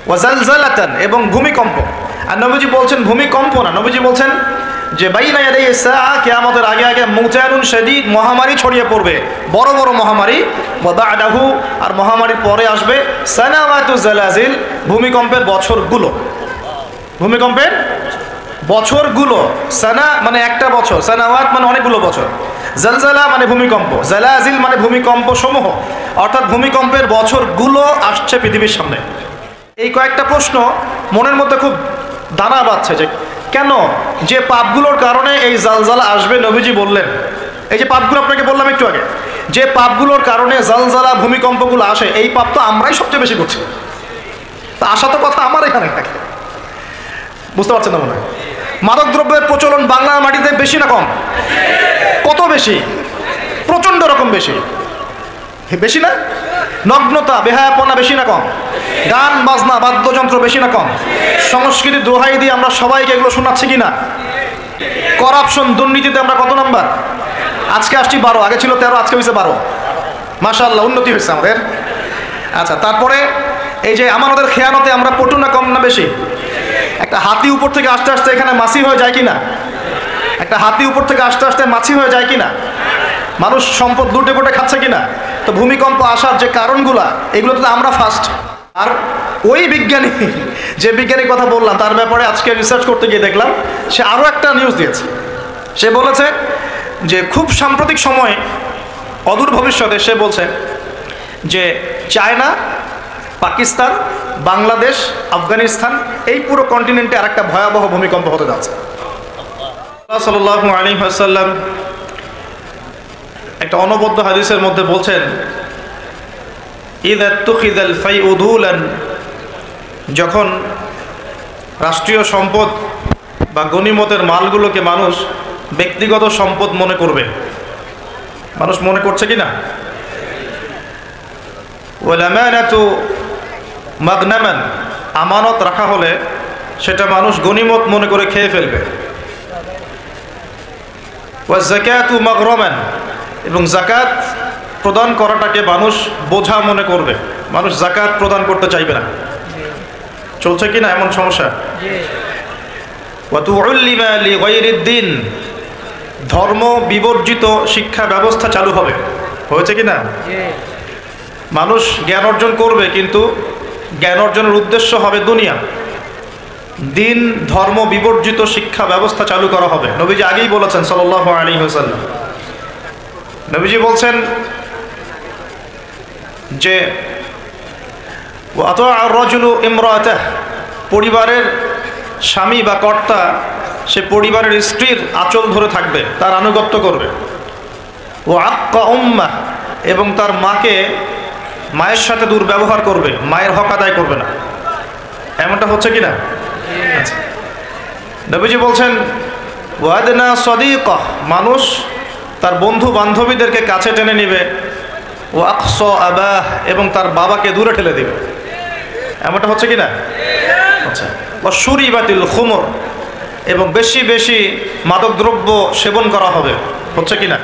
ওয়া জালজালাতান, এবং ভূমিকম্প। আর নবীজি বলছেন ভূমিকম্প না, নবীজি বলছেন যে বাইনা ইয়াদাই সাআ, কিয়ামতের আগে আগে মুতানুন শাদীদ, মহামারী ছড়িয়ে পড়বে, বড় বড় মহামারী। ওয়া বা'দাহু, আর মহামারীর পরে আসবে সানাওয়াতু জালাজিল, ভূমিকম্পের বছরগুলো। ভূমিকম্পের বছরগুলো, সানা মানে একটা বছর, সানাওয়াত মানে অনেকগুলো বছর, জালজালা মানে ভূমিকম্প, জালাজিল মানে ভূমিকম্প সমূহ, অর্থাৎ ভূমিকম্পের বছরগুলো আসছে পৃথিবীর সামনে। এই কয়েকটা প্রশ্ন মনের মধ্যে খুব দানা বাঁধছে যে কেন, যে পাপগুলোর কারণে এই জালজালা আসবে নবীজি বললেন। এই যে পাপগুলো আপনাকে বললাম একটু আগে, যে পাপগুলোর কারণে জালজালা ভূমিকম্পগুলো আসে, এই পাপ তো আমরাই সবচেয়ে বেশি করছি। তা আসা তো কথা আমার এখানে থাকে, বুঝতে পারছেন না মনে হয়? মাদক দ্রব্যের প্রচলন বাংলার মাটিতে বেশি না কম? কত বেশি? প্রচণ্ড রকম বেশি। বেশি না? নগ্নতা, বেহায়াপনা বেশি না কম? গান বাজনা, বাদ্যযন্ত্র বেশি না কম? সংস্কৃতির দোহাই দিয়ে আমরা সবাইকে এগুলো শোনাচ্ছি কিনা? করাপশন, দুর্নীতিতে আমরা কত নাম্বার? আজকে আসছি 12, আগে ছিল 13, আজকে হয়েছে 12। মাশাআল্লাহ, উন্নতি হয়েছে আমাদের। আচ্ছা, তারপরে এই যে আমাদের খেয়ানতে আমরা পটু না কম না বেশি? একটা হাতি উপর থেকে আস্তে আস্তে এখানে মাছি হয়ে যায় কিনা? একটা হাতি উপর থেকে আস্তে আস্তে মাছি হয়ে যায় কিনা? মানুষ সম্পদ লুটে পুটে খাচ্ছে কিনা? তো ভূমিকম্প আসার যে কারণগুলা, এগুলো তো আমরা ফার্স্ট। আর ওই বিজ্ঞানী, যে বিজ্ঞানীর কথা বললাম, তার ব্যাপারে আজকে রিসার্চ করতে গিয়ে দেখলাম সে আরও একটা নিউজ দিয়েছে। সে বলেছে যে খুব সাম্প্রতিক সময়ে, অদূর ভবিষ্যতে, সে বলছে যে চায়না, পাকিস্তান, বাংলাদেশ, আফগানিস্তান, এই পুরো কন্টিনেন্টে আর একটা ভয়াবহ ভূমিকম্প হতে যাচ্ছে। সাল্লাল্লাহু আলাইহি ওয়াসাল্লাম একটা অনবদ্য হাদিসের মধ্যে বলছেন, ইযা তুখিযাল ফাইউ দুলান, যখন রাষ্ট্রীয় সম্পদ বা গনিমতের মালগুলোকে মানুষ ব্যক্তিগত সম্পদ মনে করবে। মানুষ মনে করছে কি না? ওয়াল আমানাতু মাগনামান, আমানত রাখা হলে সেটা মানুষ গনিমত মনে করে খেয়ে ফেলবে। ওয়াজ যাকাতু মাগরামান, এবং জাকাত প্রদান করাটাকে মানুষ বোঝা মনে করবে। মানুষ জাকাত প্রদান করতে চাইবে না। চলছে কি না এমন সমস্যা? ওয়া তুউল্লিমা লিগাইরিদ দ্বীন, ধর্ম বিবর্জিত শিক্ষা ব্যবস্থা চালু হবে। হয়েছে কি না? মানুষ জ্ঞান অর্জন করবে, কিন্তু জ্ঞান অর্জনের উদ্দেশ্য হবে দুনিয়া। দিন ধর্ম বিবর্জিত শিক্ষা ব্যবস্থা চালু করা হবে। নবীজি আগেই বলেছেন সাল্লাল্লাহু আলাইহি ওয়াসাল্লাম। নবীজি বলছেন যে ওয়াতাআ আর-রাজুলু ইমরাতাহ, পরিবারের স্বামী বা কর্তা সে পরিবারের স্ত্রীর আঁচল ধরে থাকবে, তার আনুগত্য করবে। ওয়া আক্কা উম্মাহ, এবং তার মায়ের সাথে দুর্ব্যবহার করবে, মায়ের হক আদায় করবে না। এমনটা হচ্ছে কি না? আচ্ছা, নবীজি বলছেন ওয়াদনা সাদিকা, মানুষ তার বন্ধু বান্ধবীদেরকে কাছে টেনে নেবে। ও আকসা আবাহ, এবং তার বাবাকে দূরে ঠেলে দেবে। এমনটা হচ্ছে কি না? আচ্ছা, ও শুরিবাতিল খুমর, এবং বেশি বেশি মাদকদ্রব্য সেবন করা হবে। হচ্ছে কি না?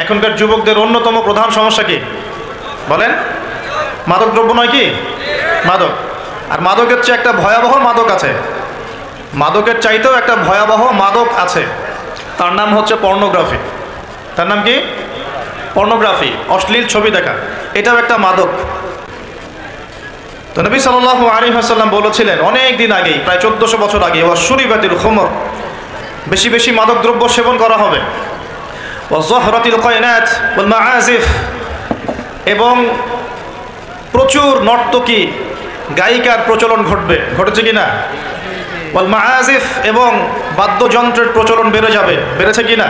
এখনকার যুবকদের অন্যতম প্রধান সমস্যা কি বলেন? মাদকদ্রব্য নয় কি? মাদক। আর মাদকের চেয়ে একটা ভয়াবহ মাদক আছে, মাদকের চাইতেও একটা ভয়াবহ মাদক আছে, তার নাম হচ্ছে পর্নোগ্রাফি। তার নাম কি? পর্নোগ্রাফি, অশ্লীল ছবি দেখা। এটাও একটা মাদক। তো নবী সাল্লাল্লাহু আলাইহি ওয়াসাল্লাম বলেছিলেন অনেক দিন আগেই, প্রায় 1400 বছর আগে, ওয়া শুরিবাতিল খুমর, বেশি বেশি মাদকদ্রব্য সেবন করা হবে। ওয়া যহরাতিল কায়নাত ওয়াল মাআজিফ, এবং প্রচুর নর্তকী গায়িকার প্রচলন ঘটবে। ঘটেছে কি না? ওয়াল মাআজিফ, এবং বাদ্যযন্ত্রের প্রচলন বেড়ে যাবে। বেড়েছে কি না?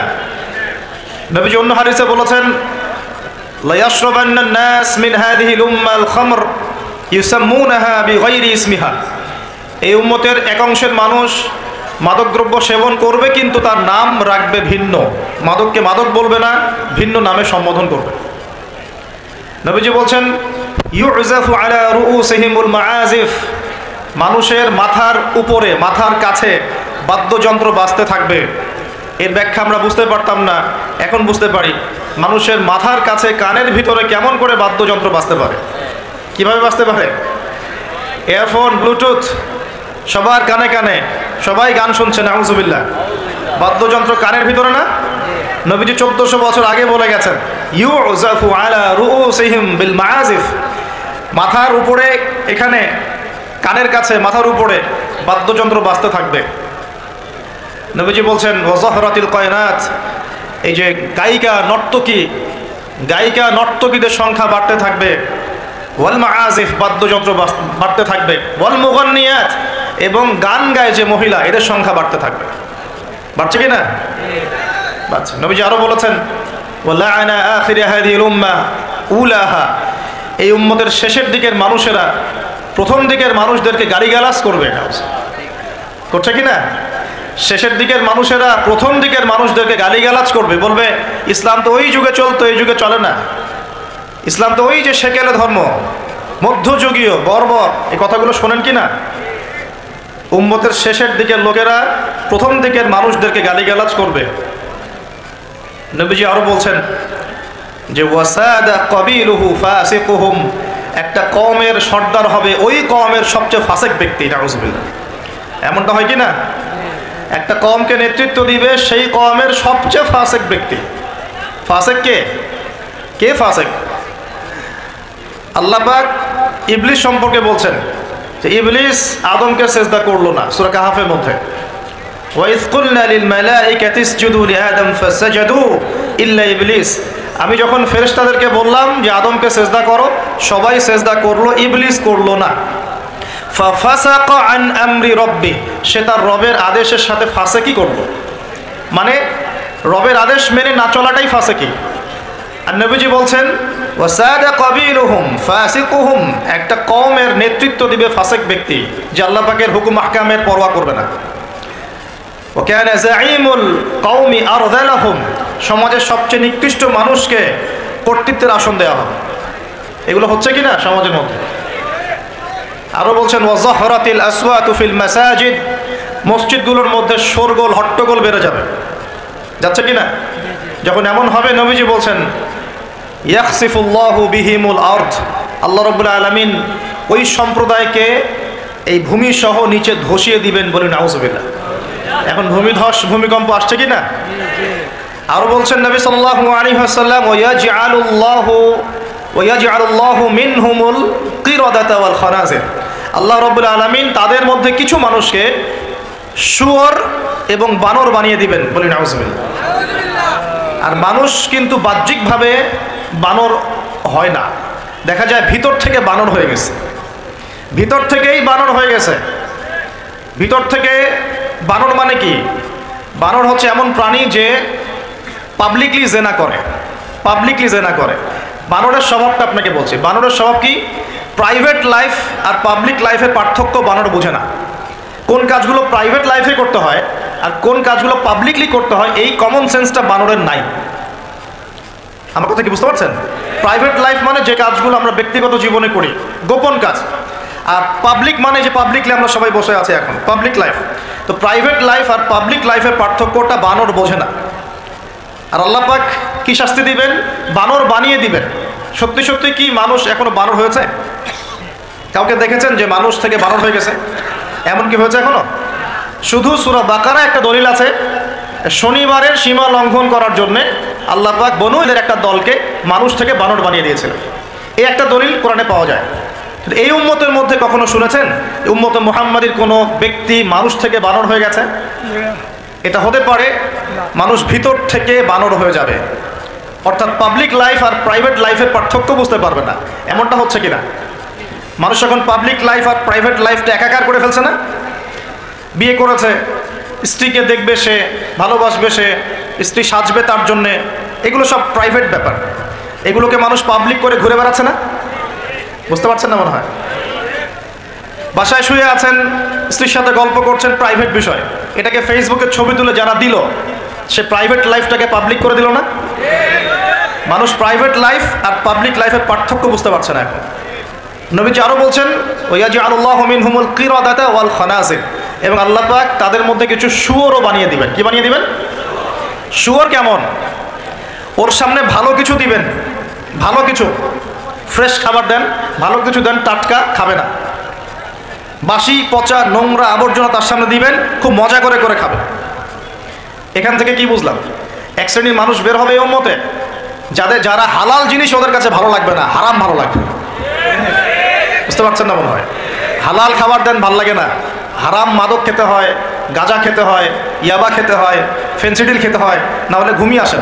নবীজি অন্য হাদিসে বলেছেন লা ইয়াশরাবান্না নাস মিন হাযিহিল উম্মাল খামর ইউসাম্মুনাহা বিগাইরি ইসমিহা, এই উম্মতের এক অংশের মানুষ মাদকদ্রব্য সেবন করবে, কিন্তু তার নাম রাখবে ভিন্ন। মাদককে মাদক বলবে না, ভিন্ন নামে সম্বোধন করবে। নবীজি বলছেন ইউজাফু আলা রুউসিহিমুল মাআজিফ, মানুষের মাথার উপরে, মাথার কাছে বাদ্যযন্ত্র বাজতে থাকবে। এর ব্যাখ্যা আমরা বুঝতে পারতাম না, এখন বুঝতে পারি। মানুষের মাথার কাছে, কানের ভিতরে কেমন করে বাদ্যযন্ত্র বাজতে পারে? কিভাবে বাজতে পারে? ইয়ারফোন, ব্লুটুথ সবার কানে কানে, সবাই গান শুনছে, নাউজুবিল্লাহ। বাদ্যযন্ত্র কানের ভিতরে না? নবীজি 1400 বছর আগে বলে গেছেন, ইউযাফু আলা রুউসিহিম বিল মাআজিফ, মাথার উপরে, এখানে কানের কাছে মাথার উপরে বাদ্যযন্ত্র বাজতে থাকবে। নবীজি বলছেন ওয়াজহরাতিল কায়নাত, এই যে গায়িকা নর্তকীদের সংখ্যা বাড়তে থাকবে। ওয়াল মাআজিফ, বাদ্যযন্ত্র বাড়তে থাকবে। ওয়াল মুগান্নিয়াত, এবং গান গায় যে মহিলা, এদের সংখ্যা বাড়তে থাকবে। বাড়ছে কি না? বাড়ছে। নবীজি আরো বলেছেন ওয়ালাআনা আখিরা হাযিহিল উম্মাহ উলাহা, এই উম্মতের শেষের দিকের মানুষেরা প্রথম দিকের মানুষদেরকে গালিগালাজ করবে। করছে কি না? শেষের দিকের মানুষেরা প্রথম দিকের মানুষদেরকে গালিগালাজ করবে, বলবে ইসলাম তো ওই যুগে চলতো, এই যুগে চলে না। ইসলাম তো ওই যে সেকেলে ধর্ম, মধ্যযুগীয়, বর্বর। এই কথাগুলো শোনেন কি না? উম্মতের শেষের দিকের লোকেরা প্রথম দিকের মানুষদেরকে গালিগালাজ করবে। নবীজি আরো বলছেন যে ওয়াসাদা কবিলুহু ফাসিকুহুম, একটা কওমের সর্দার হবে ওই কওমের সবচেয়ে ফাসিক ব্যক্তি, নাউজুবিল্লাহ। এমনটা হয় কি না? একটা কওমকে নেতৃত্ব দিবে সেই কওমের সবচেয়ে ফাসিক ব্যক্তি। ফাসিক কে? কে ফাসিক? আল্লাহ পাক ইবলিস সম্পর্কে বলছেন যে ইবলিস আদমকে সিজদা করলো না, সূরা কাহফের মধ্যে। ওয়াইয কুলনা লিল মালাইকাতি ইসজুদু লিআদম ফাসাজাদু ইল্লা ইবলিস, আমি যখন ফেরেশতাদেরকে বললাম যে আদমকে সিজদা করো, সবাই সিজদা করলো, ইবলিস করলো না। ফাফাসাকা আন আমরি রব্বি, সে তার রবের আদেশের সাথে ফাসেকি করলো, মানে রবের আদেশ মেনে না চলাটাই ফাসেকি। আর নবীজি বলছেন ওয়াসাদা কবিলুহুম ফাসিকুহুম, একটা কওমের নেতৃত্ব দিবে ফাসিক ব্যক্তি, যে আল্লাহ পাকের হুকুম আহকামের পরোয়া করবে না। ওয়া কানা যাঈমুল কওমি আরযালাহুম, সমাজের সবচেয়ে নিকৃষ্ট মানুষকে কর্তৃত্বের আসন দেওয়া হবে। এগুলো হচ্ছে কি না সমাজের মধ্যে? আরো বলছেন ওয়াজহরাতিল আসওয়াতু ফিল মাসাজিদ, মসজিদগুলোর মধ্যে শোরগোল হট্টগোল বেড়ে যাবে। যাচ্ছে কি না? যখন এমন হবে, নবীজি বলছেন ইয়াখসিফুল্লাহু বিহিমুল আরদ, আল্লাহ রাব্বুল আলামিন ওই সম্প্রদায়কে এই ভূমি সহ নিচে ধসিয়ে দিবেন, বলে নাউজুবিল্লাহ। এখন ভূমিকম্প আসছে কি না? আরো বলছেন নবী সাল্লাল্লাহু আলাইহি ওয়াসাল্লাম ওয়ায়াজআলুল্লাহু মিনহুমুল কিরাদাতা ওয়াল খানাজির, আল্লাহ রাব্বুল আলামিন তাদের মধ্যে কিছু মানুষকে শুয়োর এবং বানর বানিয়ে দিবেন, বলি নাউজুবিল্লাহ। আর মানুষ কিন্তু বাহ্যিকভাবে বানর হয় না, দেখা যায় ভিতর থেকে বানর হয়ে গেছে, ভিতর থেকেই বানর হয়ে গেছে। ভিতর থেকে বানর মানে কি? বানর হচ্ছে এমন প্রাণী যে পাবলিকলি জেনা করে, বানরের স্বভাবটা আপনাকে বলছি। বানরের স্বভাব কি? প্রাইভেট লাইফ আর পাবলিক লাইফের পার্থক্য বানর বোঝে না। কোন কাজগুলো প্রাইভেট লাইফে করতে হয় আর কোন কাজগুলো পাবলিকলি করতে হয়, এই কমন সেন্সটা বানরের নাই। আমার কথা কি বুঝতে পারছেন? প্রাইভেট লাইফ মানে যে কাজগুলো আমরা ব্যক্তিগত জীবনে করি, গোপন কাজ। আর পাবলিক মানে যে পাবলিকলি আমরা সবাই বসে আছি এখন, পাবলিক লাইফ। তো প্রাইভেট লাইফ আর পাবলিক লাইফের পার্থক্যটা বানর বোঝে না। আর আল্লাহ পাক কি শাস্তি দিবেন? বানর বানিয়ে দিবেন। সত্যি সত্যি কি মানুষ এখনো বানর হয়েছে? কাউকে দেখেছেন যে মানুষ থেকে বানর হয়ে গেছে? এমন কি হয়েছে এখনো? শুধু সূরা বাকারা একটা দলিল আছে, শনিবারের সীমা লঙ্ঘন করার জন্য আল্লাহ পাক বনু ইসরাইলের একটা দলকে মানুষ থেকে বানর বানিয়ে দিয়েছিলেন। এই একটা দলিল কোরআনে পাওয়া যায়। এই উম্মতের মধ্যে কখনো শুনেছেন উম্মতে মুহাম্মাদির কোনো ব্যক্তি মানুষ থেকে বানর হয়ে গেছে? এটা হতে পারে মানুষ ভিতর থেকে বানর হয়ে যাবে, অর্থাৎ পাবলিক লাইফ আর প্রাইভেট লাইফের পার্থক্য বুঝতে পারবে না। এমনটা হচ্ছে কিনা? মানুষ এখন পাবলিক লাইফ আর প্রাইভেট লাইফটা একাকার করে ফেলছে না? বিয়ে করেছে, স্ত্রীকে দেখবে সে, ভালোবাসবে সে, স্ত্রী সাজবে তার জন্যে, এগুলো সব প্রাইভেট ব্যাপার। এগুলোকে মানুষ পাবলিক করে ঘুরে বেড়াচ্ছে না? বুঝতে পারছেন না মনে হয়? বাসায় শুয়ে আছেন, স্ত্রীর সাথে গল্প করছেন, প্রাইভেট বিষয়। এটাকে ফেসবুকে ছবি তুলে যারা দিল, সে প্রাইভেট লাইফটাকে পাবলিক করে দিল না? মানুষ প্রাইভেট লাইফ আর পাবলিক লাইফের পার্থক্য বুঝতে পারছে না এখন। নবীজি আরো বলছেন ওয়ায়াজআলুল্লাহু মিনহুমুল কিরাদাতা ওয়াল খানাজির, এবং আল্লাহ পাক তাদের মধ্যে কিছু শুয়োরও বানিয়ে দিবেন। কি বানিয়ে দিবেন? শুয়োর কেমন? ওর সামনে ভালো কিছু দিবেন, ভালো কিছু, ফ্রেশ খাবার দেন, ভালো কিছু দেন, টাটকা খাবে না। বাসি পচা নোংরা আবর্জনা তার সামনে দিবেন, খুব মজা করে করে খাবেন। এখান থেকে কি বুঝলাম? এক শ্রেণীর মানুষ বের হবে এই উম্মতে যারা হালাল জিনিস ওদের কাছে ভালো লাগবে না, হারাম ভালো লাগবে। বুঝতে পারছেন না মনে হয়? হালাল খাবার দেন ভাল লাগে না, হারাম মাদক খেতে হয়, গাঁজা খেতে হয়, ইয়াবা খেতে হয়, ফেন্সিডিল খেতে হয়, না হলে ঘুমিয়ে আসেন।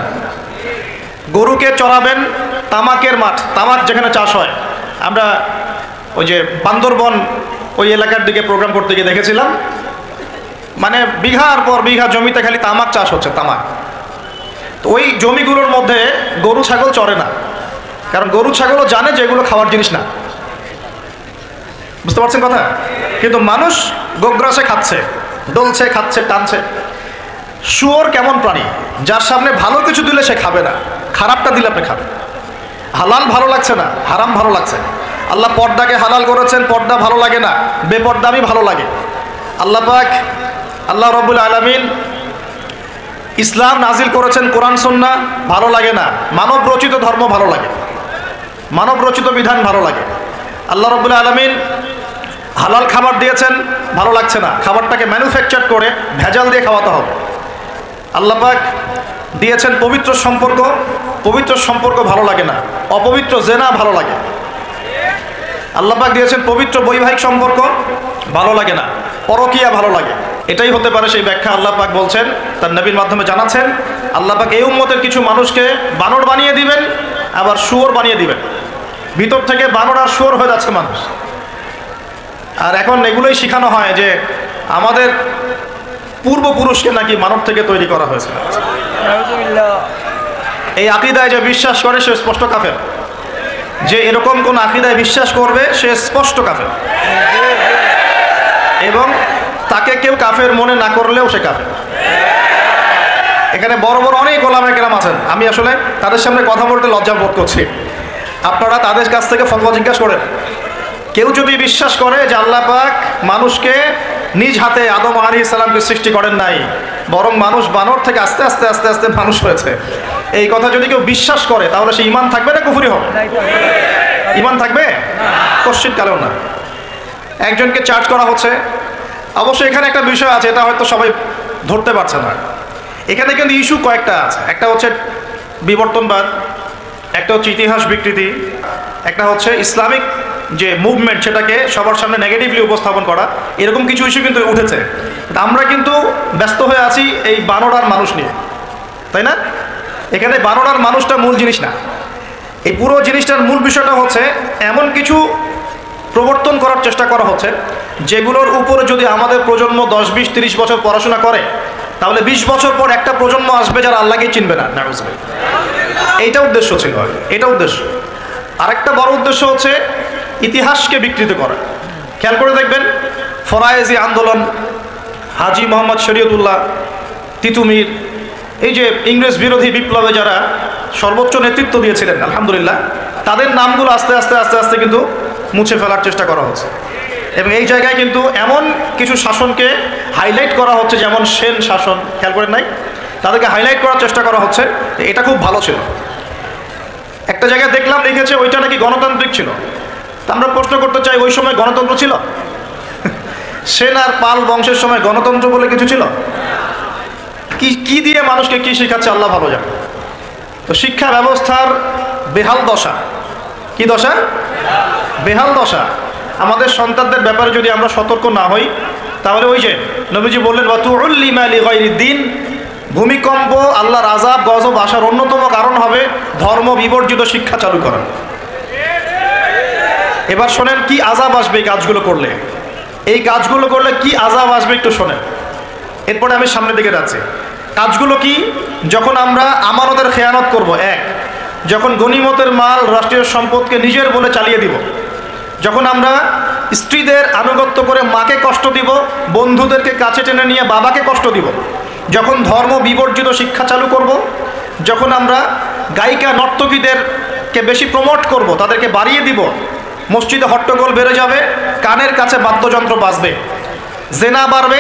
গরুকে চড়াবেন তামাকের মাঠ, তামাক যেখানে চাষ হয়। আমরা ওই যে বান্দরবন ওই এলাকার দিকে প্রোগ্রাম করতে গিয়ে দেখেছিলাম, মানে বিঘার পর বিঘা জমিতে খালি তামাক চাষ হচ্ছে, তামাক। তো ওই জমিগুলোর মধ্যে গরু ছাগল চড়ে না, কারণ গরু ছাগলও জানে যে এগুলো খাওয়ার জিনিস না। বুঝতে পারছেন কথা? কিন্তু মানুষ গোগ্রাসে খাচ্ছে, ডলছে, খাচ্ছে, টানছে। শুয়োর কেমন প্রাণী? যার সামনে ভালো কিছু দিলে সে খাবে না, খারাপটা দিলে আপনি খাবেন। হালাল ভালো লাগছে না, হারাম ভালো লাগছে। আল্লাহ পর্দাকে হালাল করেছেন, পর্দা ভালো লাগে না, বেপর্দামি ভালো লাগে। আল্লাহ পাক, আল্লাহ রব্বুল আলামিন ইসলাম নাজিল করেছেন, কোরআন সুন্নাহ ভালো লাগে না, মানব রচিত ধর্ম ভালো লাগে, মানব রচিত বিধান ভালো লাগে। আল্লাহ রব্বুল আলামিন হালাল খাবার দিয়েছেন, ভালো লাগছে না, খাবারটাকে ম্যানুফ্যাকচার করে ভেজাল দিয়ে খাওয়াতে হবে। আল্লাহ পাক দিয়েছেন পবিত্র সম্পর্ক, পবিত্র সম্পর্ক ভালো লাগে না, অপবিত্র জেনা ভালো লাগে। আল্লাহ পাক দিয়েছেন পবিত্র বৈবাহিক সম্পর্ক, ভালো লাগে না, পরকীয়া ভালো লাগে। এটাই হতে পারে সেই ব্যাখ্যা। আল্লাহ পাক বলছেন, তার নবীর মাধ্যমে জানাচ্ছেন, আল্লাহ পাক এই উম্মতের কিছু মানুষকে বানর বানিয়ে দিবেন, আবার শুয়োর বানিয়ে দিবেন। ভিতর থেকে বানর আর শুয়োর হয়ে যাচ্ছে মানুষ। আর এখন এগুলোই শেখানো হয় যে আমাদের পূর্বপুরুষকে নাকি মানব থেকে তৈরি করা হয়েছে। এই আকীদায় যে বিশ্বাস করে সে স্পষ্ট কাফের, যে এরকম কোন আকীদায় বিশ্বাস করবে সে স্পষ্ট কাফের, এবং তাকে কেউ কাফের মনে না করলেও সে কাফের। এখানে বড় বড় অনেক ওলামায়ে কেরাম আছেন, আমি আসলে তাদের সামনে কথা বলতে লজ্জা বোধ করছি। আপনারা তাদের কাছ থেকে ফতোয়া জিজ্ঞাসা করেন। কেউ যদি বিশ্বাস করে যে আল্লাহ পাক মানুষকে নিজ হাতে আদম আলাইহিস সালামকে সৃষ্টি করেন নাই, বরং মানুষ বানর থেকে আস্তে আস্তে আস্তে আস্তে মানুষ হয়েছে, এই কথা যদি কেউ বিশ্বাস করে, তাহলে সে ঈমান থাকবে না কুফরি হবে? ঈমান থাকবে? কশ্চিৎ কালেও না। একজনকে চার্জ করা হচ্ছে। অবশ্যই এখানে একটা বিষয় আছে, এটা হয়তো সবাই ধরতে পারছে না। এখানে কিন্তু ইস্যু কয়েকটা আছে। একটা হচ্ছে বিবর্তনবাদ, একটা হচ্ছে ইতিহাস বিকৃতি, একটা হচ্ছে ইসলামিক যে মুভমেন্ট সেটাকে সবার সামনে নেগেটিভলি উপস্থাপন করা। এরকম কিছু ইস্যু কিন্তু উঠেছে। আমরা কিন্তু ব্যস্ত হয়ে আছি এই বানর আর মানুষ নিয়ে, তাই না? এখানে বানর আর মানুষটা মূল জিনিস না। এই পুরো জিনিসটার মূল বিষয়টা হচ্ছে এমন কিছু প্রবর্তন করার চেষ্টা করা হচ্ছে যেগুলোর উপরে যদি আমাদের প্রজন্ম 10, 20, 30 বছর পড়াশোনা করে, তাহলে 20 বছর পর একটা প্রজন্ম আসবে যারা আল্লাহকেই চিনবে না। নাউজুবিল্লাহ। এইটা উদ্দেশ্য ছিল, এটা উদ্দেশ্য। আরেকটা বড় উদ্দেশ্য হচ্ছে ইতিহাসকে বিকৃত করা। খেয়াল করে দেখবেন, ফরায়েজি আন্দোলন, হাজী মোহাম্মদ শরীয়তুল্লাহ তিতুমির, এই যে ইংরেজ বিরোধী বিপ্লবে যারা সর্বোচ্চ নেতৃত্ব দিয়েছিলেন, আলহামদুলিল্লাহ, তাদের নামগুলো আস্তে আস্তে আস্তে আস্তে কিন্তু মুছে ফেলার চেষ্টা করা হচ্ছে। এবং এই জায়গায় কিন্তু এমন কিছু শাসনকে হাইলাইট করা হচ্ছে, যেমন সেন শাসন, খেয়াল করেন নাই? তাদেরকে হাইলাইট করার চেষ্টা করা হচ্ছে, এটা খুব ভালো ছিল। একটা জায়গায় দেখলাম লিখেছে ওইটা নাকি গণতান্ত্রিক ছিল। তা আমরা প্রশ্ন করতে চাই, ওই সময় গণতন্ত্র ছিল? সেন আর পাল বংশের সময় গণতন্ত্র বলে কিছু ছিল? কি দিয়ে মানুষকে কি শেখাচ্ছে আল্লাহ ভালো জানে। তো শিক্ষা ব্যবস্থার বেহাল দশা। কি দশা? বেহাল দশা। আমাদের সন্তানদের ব্যাপারে যদি আমরা সতর্ক না হই, তাহলে ওই যে নবীজি বললেন, ওয়াতুউল্লিমা লিগাইরিদ্দিন, ভূমিকম্প, আল্লাহর আযাব গজব আসার অন্যতম কারণ হবে ধর্ম বিবর্জিত শিক্ষা চালু করা। এবার শোনেন কি আযাব আসবে এই কাজগুলো করলে। এই কাজগুলো করলে কি আযাব আসবে একটু শোনেন, এরপরে আমি সামনের দিকে যাচ্ছি। কাজগুলো কি? যখন আমরা আমানতের খেয়ানত করব, এক, যখন গনিমতের মাল রাষ্ট্রীয় সম্পদকে নিজের বলে চালিয়ে দিব, যখন আমরা স্ত্রীদের আনুগত্য করে মাকে কষ্ট দিব, বন্ধুদেরকে কাছে টেনে নিয়ে বাবাকে কষ্ট দিব, যখন ধর্ম বিবর্জিত শিক্ষা চালু করব, যখন আমরা গায়িকা নর্তকীদেরকে বেশি প্রমোট করব, তাদেরকে বাড়িয়ে দিব, মসজিদে হট্টগোল বেড়ে যাবে, কানের কাছে বাদ্যযন্ত্র বাজবে, জেনা বাড়বে,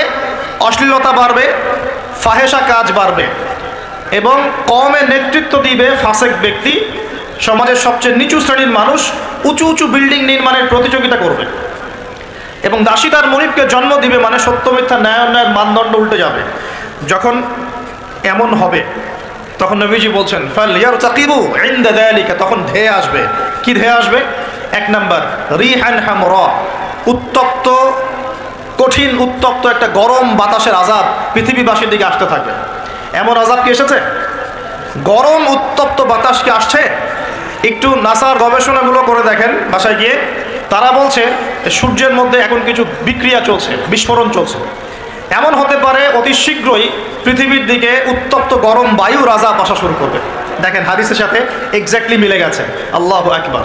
অশ্লীলতা বাড়বে, ফাহেসা কাজ বাড়বে, এবং কওমে নেতৃত্ব দিবে ফাসেক ব্যক্তি, সমাজের সবচেয়ে নিচু শ্রেণীর মানুষ উঁচু উঁচু বিল্ডিং নির্মাণের প্রতিযোগিতা করবে। এবং দাসী তার মনিবকে জন্ম দিবে, মানে সত্য মিথ্যা ন্যায় অন্যায়ের মানদণ্ড উল্টে যাবে। যখন এমন হবে তখন নবীজি বলছেন ফালইয়ারতাকিবু ইনদা যালিকা, তখন ধেয়ে আসবে। কি ধেয়ে আসবে? এক নাম্বার রিহান হামরা, উত্তপ্ত, কঠিন উত্তপ্ত একটা গরম বাতাসের আযাব পৃথিবীবাসীর দিকে আসতে থাকবে। এমন আযাব কি এসেছে? গরম উত্তপ্ত বাতাস কি আসছে? একটু নাসার গবেষণাগুলো করে দেখেন বাসায় গিয়ে। তারা বলছে সূর্যের মধ্যে এখন কিছু বিক্রিয়া চলছে, বিস্ফোরণ চলছে। এমন হতে পারে অতি শীঘ্রই পৃথিবীর দিকে উত্তপ্ত গরম বায়ুর আযাব আসা শুরু করবে। দেখেন হাদিসের সাথে এক্স্যাক্টলি মিলে গেছে। আল্লাহু আকবার।